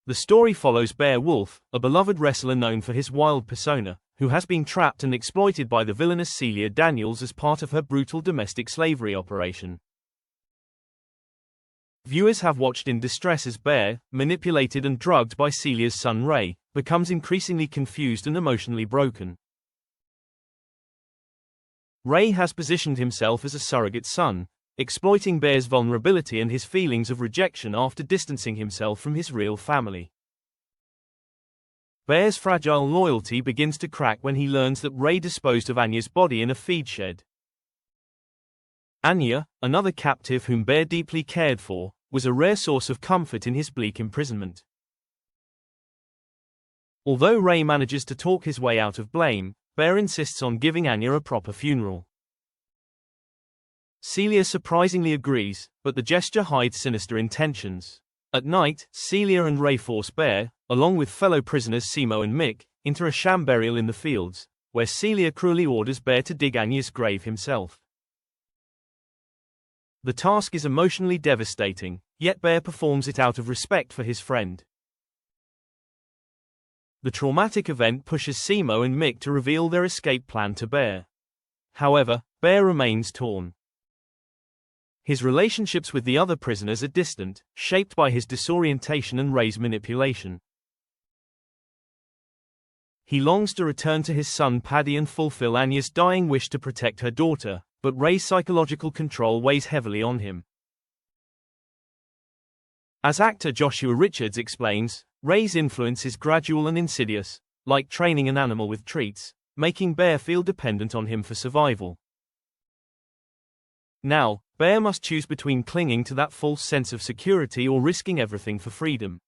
The story follows Bear Wolf, a beloved wrestler known for his wild persona, who has been trapped and exploited by the villainous Celia Daniels as part of her brutal domestic slavery operation. Viewers have watched in distress as Bear, manipulated and drugged by Celia's son Ray, becomes increasingly confused and emotionally broken. Ray has positioned himself as a surrogate son, exploiting Bear's vulnerability and his feelings of rejection after distancing himself from his real family. Bear's fragile loyalty begins to crack when he learns that Ray disposed of Anya's body in a feed shed. Anya, another captive whom Bear deeply cared for, was a rare source of comfort in his bleak imprisonment. Although Ray manages to talk his way out of blame, Bear insists on giving Anya a proper funeral. Celia surprisingly agrees, but the gesture hides sinister intentions. At night, Celia and Ray force Bear, along with fellow prisoners Simo and Mick, into a sham burial in the fields, where Celia cruelly orders Bear to dig Anya's grave himself. The task is emotionally devastating, yet Bear performs it out of respect for his friend. The traumatic event pushes Simo and Mick to reveal their escape plan to Bear. However, Bear remains torn. His relationships with the other prisoners are distant, shaped by his disorientation and Ray's manipulation. He longs to return to his son Paddy and fulfill Anya's dying wish to protect her daughter, but Ray's psychological control weighs heavily on him. As actor Joshua Richards explains, Ray's influence is gradual and insidious, like training an animal with treats, making Bear feel dependent on him for survival. Now, Bear must choose between clinging to that false sense of security or risking everything for freedom.